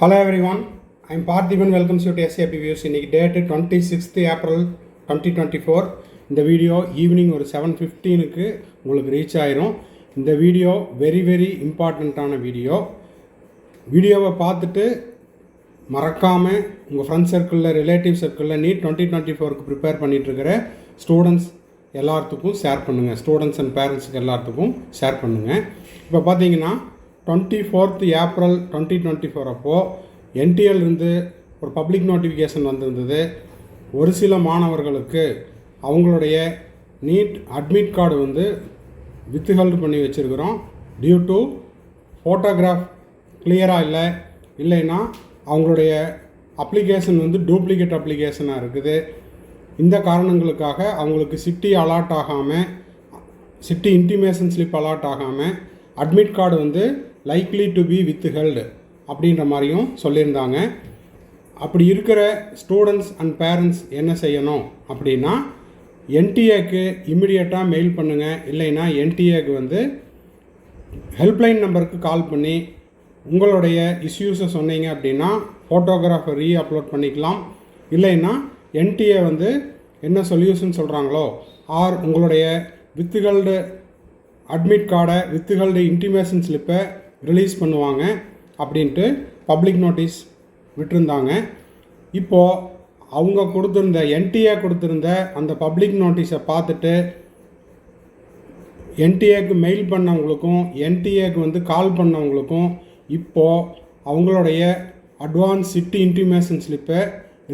Hello everyone, I am Parthiban. Welcomes you to SAP Views. இன்னைக்கு date 26th April 2024. இந்த video evening ஒரு 7:15க்கு உங்களுக்கு reach ஆயிரும். இந்த வீடியோ வெரி இம்பார்ட்டண்ட்டான வீடியோவை பார்த்துட்டு மறக்காமல் உங்கள் ஃப்ரெண்ட்ஸ் சர்க்கிளில் ரிலேட்டிவ் சர்க்கிளில் நீட் 2024க்கு ப்ரிப்பேர் பண்ணிகிட்ருக்கிற ஸ்டூடெண்ட்ஸ் எல்லாத்துக்கும் ஷேர் பண்ணுங்கள். ஸ்டூடெண்ட்ஸ் அண்ட் பேரண்ட்ஸுக்கு எல்லாத்துக்கும் ஷேர் பண்ணுங்கள். இப்போ பார்த்தீங்கன்னா 24th ஏப்ரல் 2024 அப்போது என்டிஏலேருந்து ஒரு பப்ளிக் நோட்டிஃபிகேஷன் வந்திருந்தது. ஒரு சில மாணவர்களுக்கு அவங்களுடைய நீட் அட்மிட் கார்டு வித்ஹெல்டு பண்ணி வச்சுருக்கிறோம். டியூ டு ஃபோட்டோகிராஃப் கிளியராக இல்லைன்னா அவங்களுடைய அப்ளிகேஷன் டூப்ளிகேட் அப்ளிகேஷனாக இருக்குது. இந்த காரணங்களுக்காக அவங்களுக்கு சிட்டி அலாட் ஆகாமல், சிட்டி இன்டிமேஷன் ஸ்லிப் அலாட் ஆகாமல் admit card likely to be withheld அப்படின்ற மாதிரியும் சொல்லியிருந்தாங்க. அப்படி இருக்கிற ஸ்டூடெண்ட்ஸ் அண்ட் பேரண்ட்ஸ் என்ன செய்யணும் அப்படின்னா, என்டிஏக்கு இமிடியேட்டாக மெயில் பண்ணுங்கள். இல்லைன்னா என்டிஏக்கு ஹெல்ப்லைன் நம்பருக்கு கால் பண்ணி உங்களுடைய இஷ்யூஸை சொன்னீங்க அப்படின்னா ஃபோட்டோகிராஃபை அப்லோட் பண்ணிக்கலாம். இல்லைன்னா என்டிஏ என்ன சொல்யூஷன் சொல்கிறாங்களோ ஆர் உங்களுடைய வித்ஹெல்டு அட்மிட் கார்டை வித்ஹெல்டு இன்டிமேஷன் ஸ்லிப்பை ரிலீஸ் பண்ணுவாங்க அப்படின்ட்டு பப்ளிக் நோட்டீஸ் விட்டுருந்தாங்க. இப்போது அவங்க கொடுத்துருந்த என்டிஏ கொடுத்துருந்த அந்த பப்ளிக் நோட்டீஸை பார்த்துட்டு என்டிஏக்கு மெயில் பண்ணவங்களுக்கும் என்டிஏக்கு கால் பண்ணவங்களுக்கும் இப்போது அவங்களுடைய அட்வான்ஸ் சிட்டி இன்டிமேஷன் ஸ்லிப்பை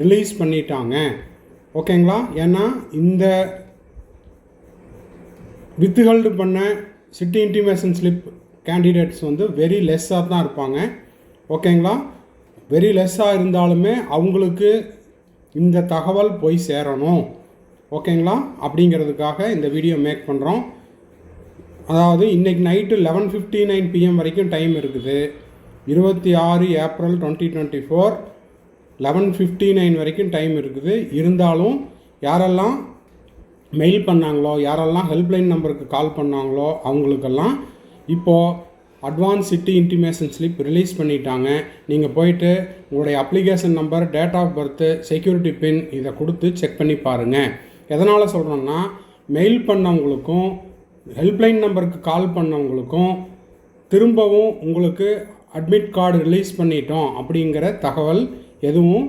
ரிலீஸ் பண்ணிட்டாங்க. ஓகேங்களா? ஏன்னா இந்த வித்ஹெல்டு பண்ண city intimation slip candidates very லெஸ்ஸாக தான் இருப்பாங்க. ஓகேங்களா? வெரி லெஸ்ஸாக இருந்தாலுமே அவங்களுக்கு இந்த தகவல் போய் சேரணும். ஓகேங்களா? அப்படிங்கிறதுக்காக இந்த வீடியோ மேக் பண்ணுறோம். அதாவது இன்றைக்கி நைட்டு 11:59 PM வரைக்கும் டைம் இருக்குது. 26 ஏப்ரல் 2024 11:59 வரைக்கும் டைம் இருக்குது. இருந்தாலும் யாரெல்லாம் மெயில் பண்ணாங்களோ, யாரெல்லாம் ஹெல்ப்லைன் நம்பருக்கு கால் பண்ணாங்களோ அவங்களுக்கெல்லாம் இப்போது advance city intimation slip release பண்ணிட்டாங்க. நீங்கள் போயிட்டு உங்களுடைய application number, date of birth, security pin இதை கொடுத்து செக் பண்ணி பாருங்கள். எதனால் சொல்கிறோன்னா, மெயில் பண்ணவங்களுக்கும் ஹெல்ப்லைன் நம்பருக்கு கால் பண்ணவங்களுக்கும் திரும்பவும் உங்களுக்கு அட்மிட் கார்டு ரிலீஸ் பண்ணிட்டோம் அப்படிங்கிற தகவல் எதுவும்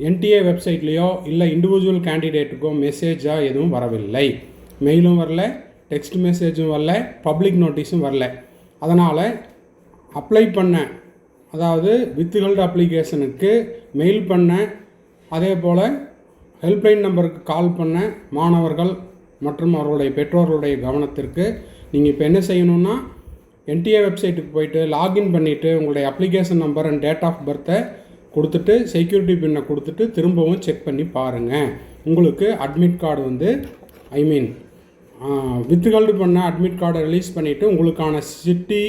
என்டிஏ வெப்சைட்லேயோ இல்லை இண்டிவிஜுவல் கேண்டிடேட்டுக்கோ மெசேஜாக எதுவும் வரவில்லை. மெயிலும் வரல, டெக்ஸ்ட் மெசேஜும் வரல, பப்ளிக் நோட்டீஸும் வரல. அதனால் அப்ளை பண்ண, அதாவது வித்ஹெல்டு அப்ளிகேஷனுக்கு மெயில் பண்ண, அதே போல் ஹெல்ப்லைன் நம்பருக்கு கால் பண்ண மாணவர்கள் மற்றும் அவர்களுடைய பெற்றோர்களுடைய கவனத்திற்கு நீங்கள் இப்போ என்ன செய்யணுன்னா, என்டிஏ வெப்சைட்டுக்கு போயிட்டு லாகின் பண்ணிவிட்டு உங்களுடைய application number and date of பர்த்தை கொடுத்துட்டு செக்யூரிட்டி பின்னை கொடுத்துட்டு திரும்பவும் செக் பண்ணி பாருங்கள். உங்களுக்கு அட்மிட் கார்டு வித்ஹெல்டு பண்ண அட்மிட் கார்டை ரிலீஸ் பண்ணிவிட்டு உங்களுக்கான சிட்டி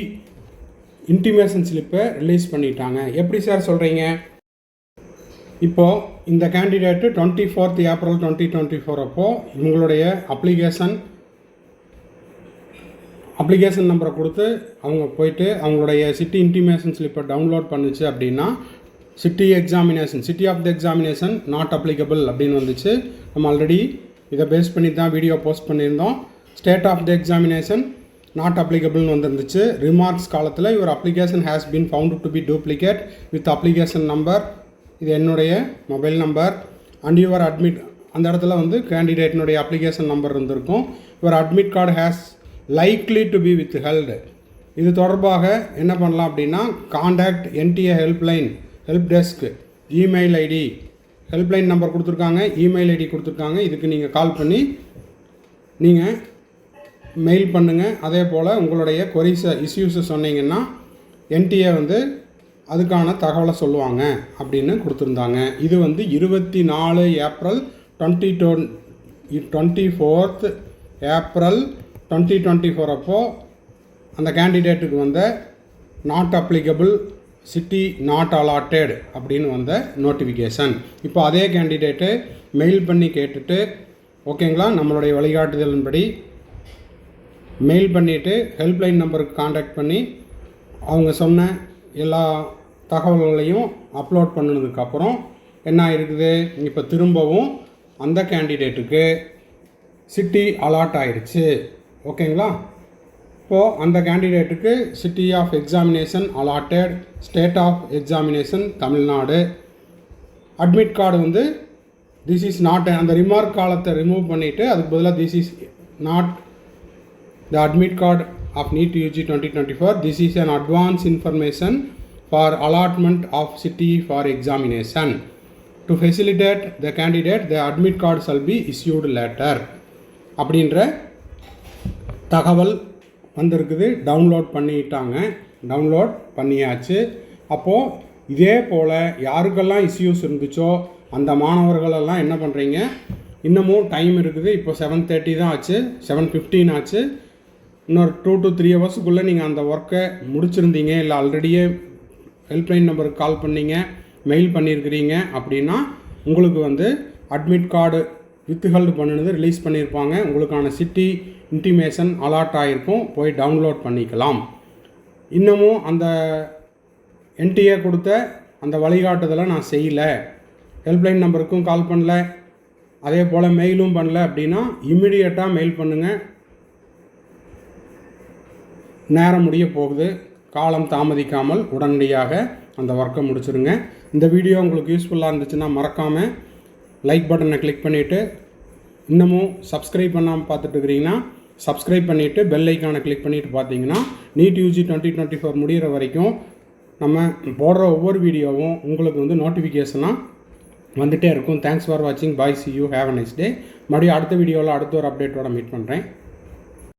இன்டிமேஷன் ஸ்லிப்பை ரிலீஸ் பண்ணிட்டாங்க. எப்படி சார் சொல்கிறீங்க? இப்போது இந்த கேண்டிடேட்டு 24th ஏப்ரல் 2024 அப்போது இவங்களுடைய அப்ளிகேஷன் நம்பரை கொடுத்து அவங்க போயிட்டு அவங்களுடைய சிட்டி இன்டிமேஷன் ஸ்லிப்பை டவுன்லோட் பண்ணுச்சு அப்படின்னா city of the examination not applicable அப்படின்னு வந்துச்சு. நம்ம ஆல்ரெடி இதை பேஸ் பண்ணி தான் வீடியோ போஸ்ட் பண்ணியிருந்தோம். State of the examination not அப்ளிகபிள்னு வந்துருந்துச்சு. ரிமார்க்ஸ் காலத்தில் your application has been found to be duplicate with application number, இது என்னுடைய mobile number and your admit, அந்த இடத்துல கேண்டிடேட்னுடைய அப்ளிகேஷன் நம்பர் இருந்திருக்கும். Your admit card has likely to be withheld. இது தொடர்பாக என்ன பண்ணலாம் அப்படின்னா, contact NTA help desk, email ID, helpline number கொடுத்துருக்காங்க, இமெயில் ஐடி கொடுத்துருக்காங்க. இதுக்கு நீங்கள் கால் பண்ணி நீங்கள் மெயில் பண்ணுங்கள். அதே போல் உங்களுடைய கொரிஸை இஷ்யூஸை சொன்னீங்கன்னா என்டிஏ அதுக்கான தகவலை சொல்லுவாங்க அப்படின்னு கொடுத்துருந்தாங்க. இது 24 ஏப்ரல் 24th ஏப்ரல் 2024 அப்போது அந்த கேண்டிடேட்டுக்கு not applicable, city not allotted அப்படின்னு வந்த நோட்டிஃபிகேஷன். இப்போ அதே கேண்டிடேட்டு மெயில் பண்ணி கேட்டுட்டு, ஓகேங்களா, நம்மளுடைய வழிகாட்டுதலின்படி மெயில் பண்ணிவிட்டு ஹெல்ப்லைன் நம்பருக்கு காண்டாக்ட் பண்ணி அவங்க சொன்ன எல்லா தகவல்களையும் அப்லோட் பண்ணினதுக்கப்புறம் என்ன ஆயிருக்குது, இப்போ திரும்பவும் அந்த கேண்டிடேட்டுக்கு சிட்டி அலாட் ஆயிடுச்சு. ஓகேங்களா? இப்போது அந்த கேண்டிடேட்டுக்கு city of examination allotted, state of examination Tamil Nadu. Admit card வந்து திஸ் இஸ் நாட், அந்த ரிமார்க் காலத்தை ரிமூவ் பண்ணிவிட்டு அதுக்கு பதிலாக this is not the admit card of NEET UG 2024. This is an advance information for allotment of city for examination. To facilitate the candidate, the admit card shall be issued later. அப்படின்ற தகவல் வந்திருக்குது. Download பண்ணியாச்சு. அப்போது இதே போல் யாருக்கெல்லாம் issues இருந்துச்சோ அந்த மாணவர்களெல்லாம் என்ன பண்ணுறீங்க, இன்னமும் டைம் இருக்குது. இப்போ 7:30 தான் ஆச்சு, 7:15 ஆச்சு. இன்னொரு 2 to 3 ஹவர்ஸுக்குள்ளே நீங்கள் அந்த ஒர்க்கை முடிச்சிருந்தீங்க, இல்லை ஆல்ரெடியே ஹெல்ப்லைன் நம்பருக்கு கால் பண்ணீங்க, மெயில் பண்ணியிருக்கிறீங்க அப்படின்னா உங்களுக்கு வந்து அட்மிட் கார்டு வித்ஹெல்டு பண்ணினது ரிலீஸ் பண்ணியிருப்பாங்க. உங்களுக்கான சிட்டி இன்டிமேஷன் அலாட் ஆகிருக்கும், போய் டவுன்லோட் பண்ணிக்கலாம். இன்னமும் அந்த என்டிஏ கொடுத்த அந்த வழிகாட்டுதலை நான் செய்யலை, ஹெல்ப்லைன் நம்பருக்கும் கால் பண்ணல, அதே போல் மெயிலும் பண்ணல அப்படின்னா இம்மிடியேட்டாக மெயில் பண்ணுங்கள். நேரம் முடிய போகுது, காலம் தாமதிக்காமல் உடனடியாக அந்த ஒர்க்கை முடிச்சுருங்க. இந்த வீடியோ உங்களுக்கு யூஸ்ஃபுல்லாக இருந்துச்சுன்னா மறக்காமல் லைக் பட்டனை கிளிக் பண்ணிவிட்டு, இன்னமும் சப்ஸ்கிரைப் பண்ணாமல் பார்த்துட்டு இருக்கிறீங்கன்னா சப்ஸ்கிரைப் பண்ணிவிட்டு பெல் ஐக்கானை கிளிக் பண்ணிவிட்டு பார்த்தீங்கன்னா NEET UG 2024 முடிகிற வரைக்கும் நம்ம போடுற ஒவ்வொரு வீடியோவும் உங்களுக்கு வந்து நோட்டிஃபிகேஷனாக வந்துகிட்டே இருக்கும். தேங்க்ஸ் ஃபார் வாட்சிங். Bye, see you, have a nice day. மறுபடியும் அடுத்த வீடியோவில் அடுத்த ஒரு அப்டேட்டோட மீட் பண்ணுறேன்.